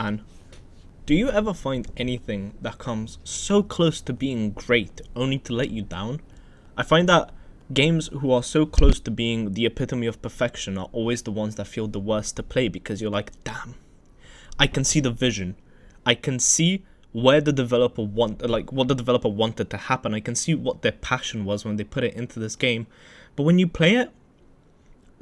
fan, do you ever find anything that comes so close to being great only to let you down? I find that games who are so close to being the epitome of perfection are always the ones that feel the worst to play, because you're like, damn, I can see the vision. I can see where the developer what the developer wanted to happen. I can see what their passion was when they put it into this game. But when you play it,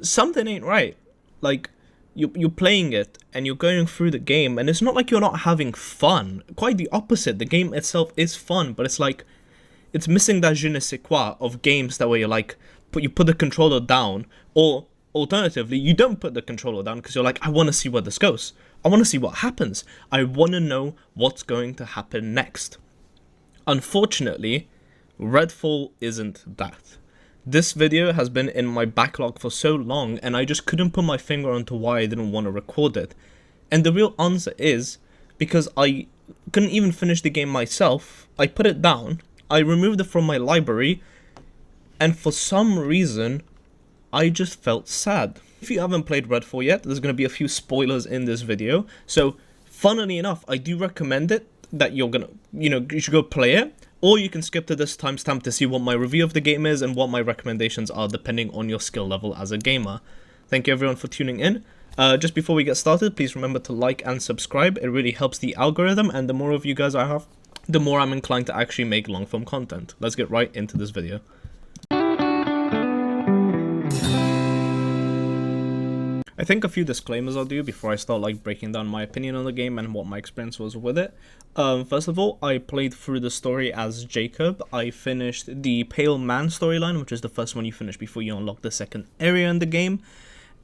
something ain't right. Like, you're playing it and you're going through the game, and it's not like you're not having fun. Quite the opposite. The game itself is fun, but it's like it's missing that je ne sais quoi of games that where you're like, you put the controller down, or alternatively, you don't put the controller down because you're like, I want to see where this goes. I want to see what happens. I want to know what's going to happen next. Unfortunately, Redfall isn't that. This video has been in my backlog for so long, and I just couldn't put my finger onto why I didn't want to record it. And the real answer is because I couldn't even finish the game myself. I put it down, I removed it from my library, and for some reason, I just felt sad. If you haven't played Redfall yet, there's going to be a few spoilers in this video. So, funnily enough, I do recommend it, that you're gonna, you should go play it. Or you can skip to this timestamp to see what my review of the game is and what my recommendations are depending on your skill level as a gamer. Thank you everyone for tuning in. Just before we get started, please remember to like and subscribe. It really helps the algorithm, and the more of you guys I have, the more I'm inclined to actually make long form content. Let's get right into this video. I think a few disclaimers I'll do before I start breaking down my opinion on the game and what my experience was with it. First of all, I played through the story as Jacob. I finished the Pale Man storyline, which is the first one you finish before you unlock the second area in the game.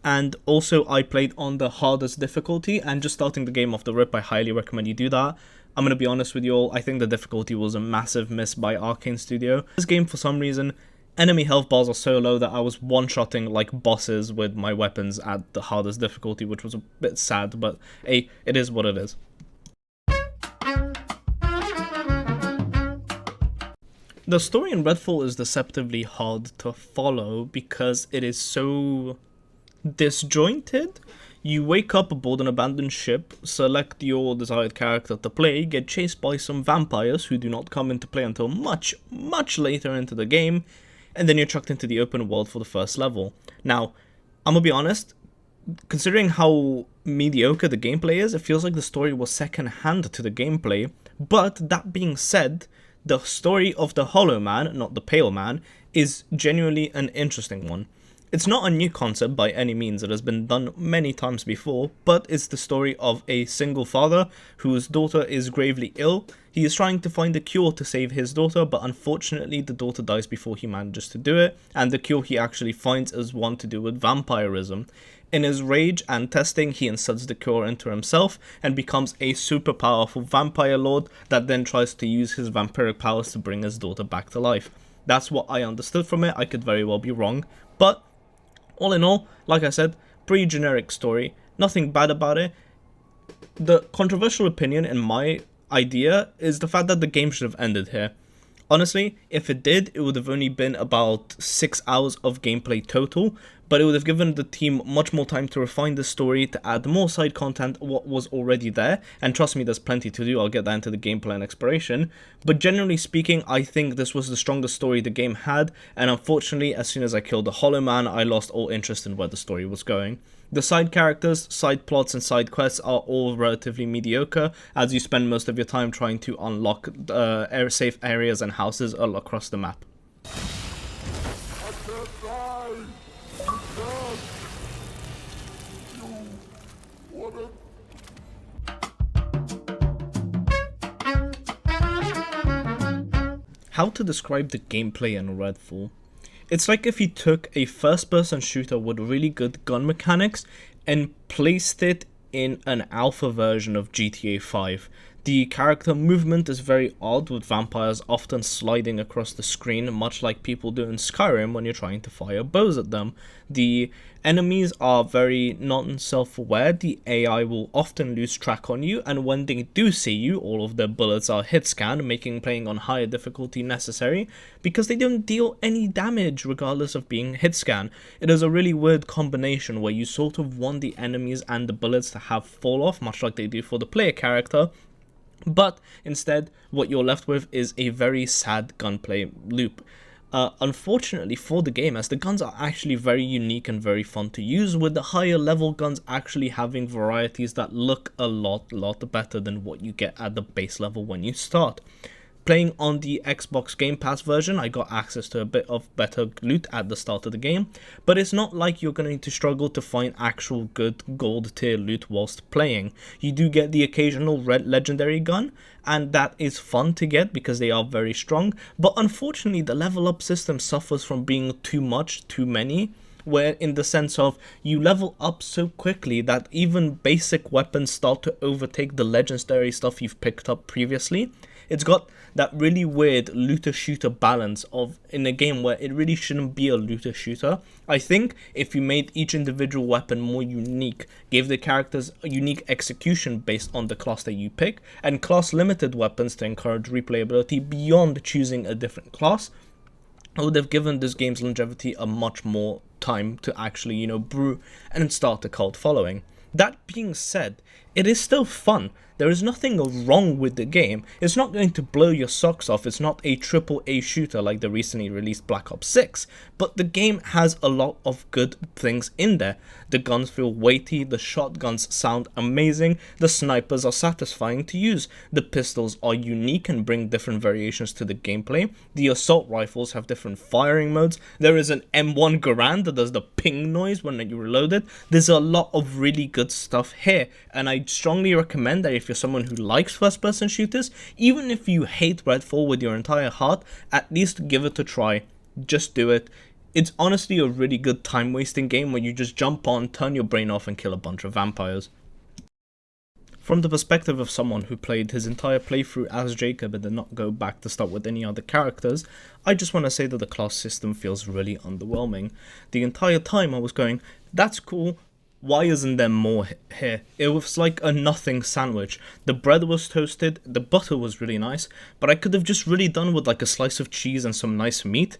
And also I played on the hardest difficulty, and just starting the game off the rip, I highly recommend you do that. I'm going to be honest with you all, I think the difficulty was a massive miss by Arkane Studio. This game, for some reason, enemy health bars are so low that I was one-shotting like bosses with my weapons at the hardest difficulty, which was a bit sad, but hey, it is what it is. The story in Redfall is deceptively hard to follow because it is so disjointed. You wake up aboard an abandoned ship, select your desired character to play, get chased by some vampires who do not come into play until much, much later into the game, and then you're chucked into the open world for the first level. Now, I'm gonna be honest, considering how mediocre the gameplay is, it feels like the story was second-hand to the gameplay. But that being said, the story of the Hollow Man, not the Pale Man, is genuinely an interesting one. It's not a new concept by any means, it has been done many times before, but it's the story of a single father whose daughter is gravely ill. He is trying to find a cure to save his daughter, but unfortunately the daughter dies before he manages to do it, and the cure he actually finds is one to do with vampirism. In his rage and testing, he inserts the cure into himself and becomes a super powerful vampire lord that then tries to use his vampiric powers to bring his daughter back to life. That's what I understood from it. I could very well be wrong, but all in all, like I said, pretty generic story, nothing bad about it. The controversial opinion in my idea is the fact that the game should have ended here. Honestly, if it did, it would have only been about 6 hours of gameplay total, but it would have given the team much more time to refine the story, to add more side content, what was already there, and trust me, there's plenty to do. I'll get that into the gameplay and exploration, but generally speaking, I think this was the strongest story the game had, and unfortunately, as soon as I killed the Hollow Man, I lost all interest in where the story was going. The side characters, side plots, and side quests are all relatively mediocre, as you spend most of your time trying to unlock safe areas and houses all across the map. How to describe the gameplay in Redfall? It's like if you took a first-person shooter with really good gun mechanics and placed it in an alpha version of GTA 5. The character movement is very odd, with vampires often sliding across the screen, much like people do in Skyrim when you're trying to fire bows at them. The enemies are very non-self-aware. The AI will often lose track on you, and when they do see you, all of their bullets are hit scan, making playing on higher difficulty necessary, because they don't deal any damage regardless of being hit scan. It is a really weird combination where you sort of want the enemies and the bullets to have fall off, much like they do for the player character, but instead what you're left with is a very sad gunplay loop. Unfortunately for the game, as the guns are actually very unique and very fun to use, with the higher level guns actually having varieties that look a lot better than what you get at the base level when you start. Playing on the Xbox Game Pass version, I got access to a bit of better loot at the start of the game, but it's not like you're going to struggle to find actual good gold tier loot whilst playing. You do get the occasional red legendary gun, and that is fun to get because they are very strong, but unfortunately the level up system suffers from being too much, too many, where in the sense of you level up so quickly that even basic weapons start to overtake the legendary stuff you've picked up previously. It's got that really weird looter-shooter balance of in a game where it really shouldn't be a looter-shooter. I think if you made each individual weapon more unique, gave the characters a unique execution based on the class that you pick, and class-limited weapons to encourage replayability beyond choosing a different class, I would have given this game's longevity a much more time to actually, brew and start a cult following. That being said, it is still fun. There is nothing wrong with the game. It's not going to blow your socks off. It's not a AAA shooter like the recently released Black Ops 6, but the game has a lot of good things in there. The guns feel weighty, the shotguns sound amazing, the snipers are satisfying to use, the pistols are unique and bring different variations to the gameplay, the assault rifles have different firing modes, there is an M1 Garand that does the ping noise when you reload it. There's a lot of really good stuff here, and I strongly recommend that if you're someone who likes first-person shooters, even if you hate Redfall with your entire heart, at least give it a try. Just do it. It's honestly a really good time-wasting game where you just jump on, turn your brain off, and kill a bunch of vampires. From the perspective of someone who played his entire playthrough as Jacob and did not go back to start with any other characters, I just want to say that the class system feels really underwhelming. The entire time I was going, that's cool, why isn't there more here? It was like a nothing sandwich. The bread was toasted, the butter was really nice, but I could have just really done with like a slice of cheese and some nice meat.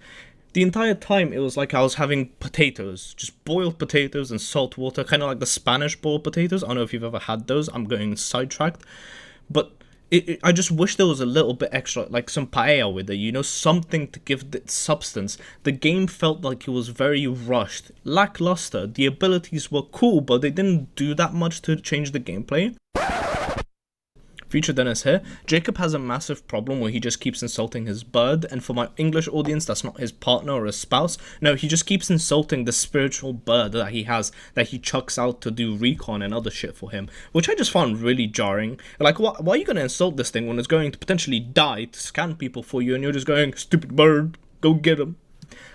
The entire time it was like I was having potatoes, just boiled potatoes and salt water, kind of like the Spanish boiled potatoes. I don't know if you've ever had those, I'm getting sidetracked, but I just wish there was a little bit extra, like some paella with it, something to give it substance. The game felt like it was very rushed, lackluster. The abilities were cool, but they didn't do that much to change the gameplay. Future Dennis here. Jacob has a massive problem where he just keeps insulting his bird, and for my English audience, that's not his partner or his spouse. No, he just keeps insulting the spiritual bird that he has, that he chucks out to do recon and other shit for him, which I just found really jarring. Like, why are you going to insult this thing when it's going to potentially die to scan people for you, and you're just going, stupid bird, go get him.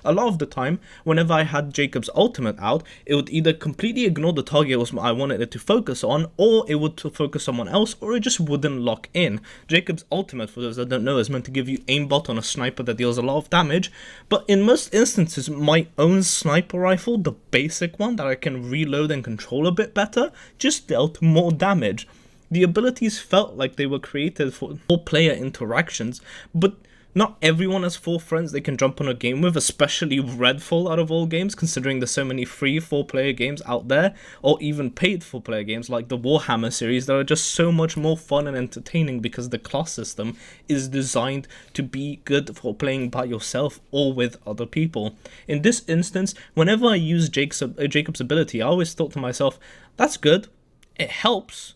A lot of the time, whenever I had Jacob's ultimate out, it would either completely ignore the target I wanted it to focus on, or it would focus someone else, or it just wouldn't lock in. Jacob's ultimate, for those that don't know, is meant to give you aimbot on a sniper that deals a lot of damage, but in most instances, my own sniper rifle, the basic one that I can reload and control a bit better, just dealt more damage. The abilities felt like they were created for 4-player interactions, but not everyone has 4 friends they can jump on a game with, especially Redfall out of all games, considering there's so many free 4-player games out there, or even paid 4-player games like the Warhammer series that are just so much more fun and entertaining because the class system is designed to be good for playing by yourself or with other people. In this instance, whenever I use Jacob's ability, I always thought to myself, that's good, it helps,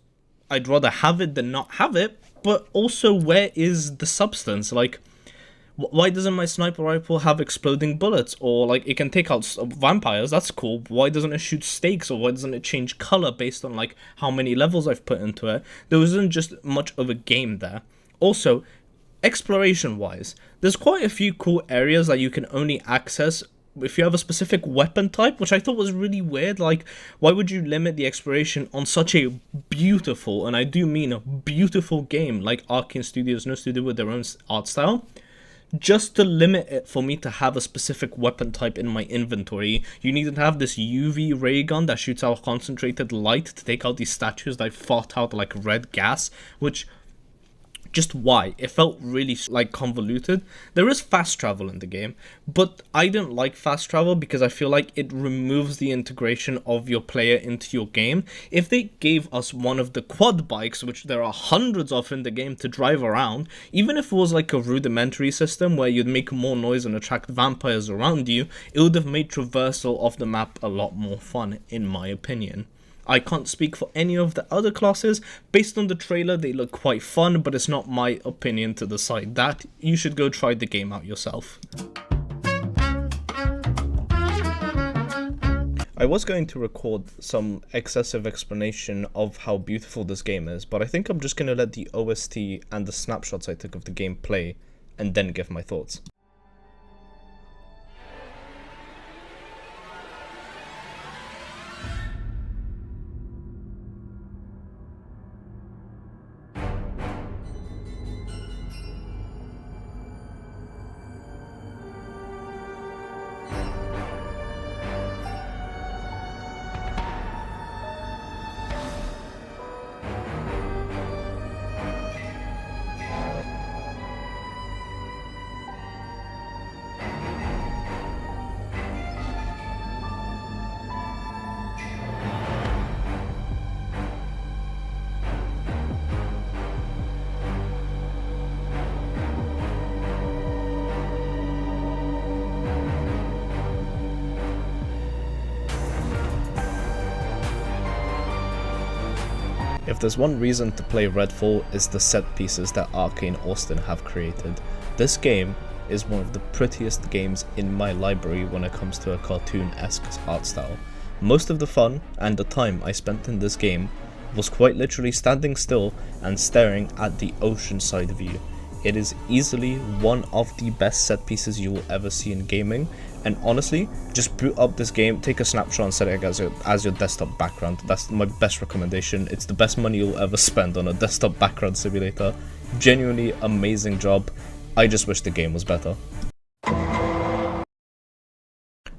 I'd rather have it than not have it, but also where is the substance? Like, why doesn't my sniper rifle have exploding bullets? Or, like, it can take out vampires, that's cool. Why doesn't it shoot stakes? Or why doesn't it change color based on, like, how many levels I've put into it? There isn't just much of a game there. Also, exploration-wise, there's quite a few cool areas that you can only access if you have a specific weapon type, which I thought was really weird. Like, why would you limit the exploration on such a beautiful, and I do mean a beautiful game like Arkane Studios knows to do with their own art style, just to limit it for me to have a specific weapon type in my inventory? You need to have this UV ray gun that shoots out concentrated light to take out these statues that fought out like red gas, which, just why? It felt really like convoluted. There is fast travel in the game, but I didn't like fast travel because I feel like it removes the integration of your player into your game. If they gave us one of the quad bikes, which there are hundreds of in the game, to drive around, even if it was like a rudimentary system where you'd make more noise and attract vampires around you, it would have made traversal of the map a lot more fun, in my opinion. I can't speak for any of the other classes. Based on the trailer, they look quite fun, but it's not my opinion to decide that. You should go try the game out yourself. I was going to record some excessive explanation of how beautiful this game is, but I think I'm just going to let the OST and the snapshots I took of the game play, and then give my thoughts. If there's one reason to play Redfall, it's the set pieces that Arkane Austin have created. This game is one of the prettiest games in my library when it comes to a cartoon-esque art style. Most of the fun and the time I spent in this game was quite literally standing still and staring at the oceanside view. It is easily one of the best set pieces you will ever see in gaming, and honestly, just boot up this game, take a snapshot and set it as your desktop background. That's my best recommendation. It's the best money you'll ever spend on a desktop background simulator. Genuinely amazing job. I just wish the game was better.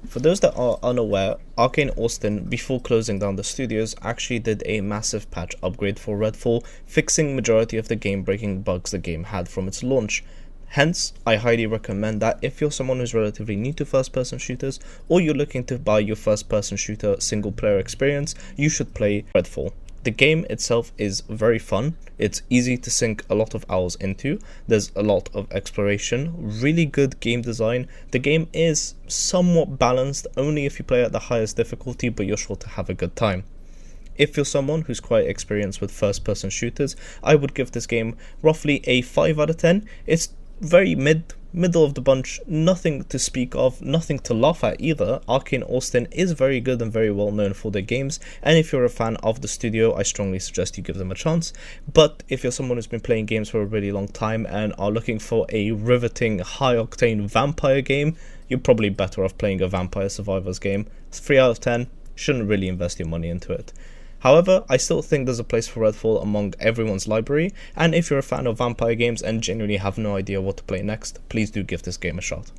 For those that are unaware, Arkane Austin, before closing down the studios, actually did a massive patch upgrade for Redfall, fixing majority of the game-breaking bugs the game had from its launch. Hence, I highly recommend that if you're someone who's relatively new to first-person shooters, or you're looking to buy your first-person shooter single-player experience, you should play Redfall. The game itself is very fun, it's easy to sink a lot of hours into, there's a lot of exploration, really good game design. The game is somewhat balanced only if you play at the highest difficulty, but you're sure to have a good time. If you're someone who's quite experienced with first-person shooters, I would give this game roughly a 5 out of 10. It's very middle of the bunch, nothing to speak of, nothing to laugh at either. Arkane Austin is very good and very well known for their games, and if you're a fan of the studio, I strongly suggest you give them a chance. But if you're someone who's been playing games for a really long time and are looking for a riveting, high-octane vampire game, you're probably better off playing a Vampire Survivors game. It's 3 out of 10, shouldn't really invest your money into it. However, I still think there's a place for Redfall among everyone's library, and if you're a fan of vampire games and genuinely have no idea what to play next, please do give this game a shot.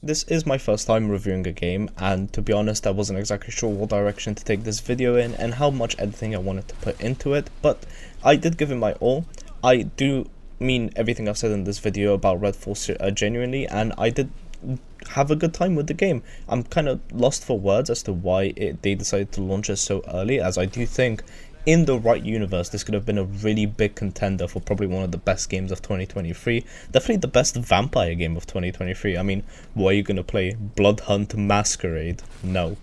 This is my first time reviewing a game, and to be honest, I wasn't exactly sure what direction to take this video in and how much editing I wanted to put into it, but I did give it my all. I do mean everything I've said in this video about Redfall genuinely, and I did have a good time with the game. I'm kind of lost for words as to why they decided to launch it so early, as I do think in the right universe this could have been a really big contender for probably one of the best games of 2023, definitely the best vampire game of 2023. I mean, what are you going to play? Bloodhunt Masquerade? No.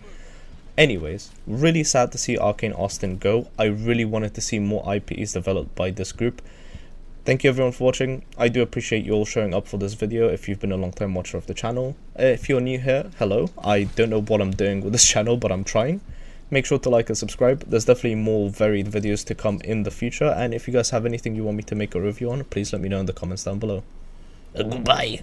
Anyways, really sad to see Arkane Austin go. I really wanted to see more IPs developed by this group. Thank you everyone for watching. I do appreciate you all showing up for this video if you've been a long time watcher of the channel. If you're new here, hello. I don't know what I'm doing with this channel, but I'm trying. Make sure to like and subscribe. There's definitely more varied videos to come in the future, and if you guys have anything you want me to make a review on, please let me know in the comments down below. Goodbye.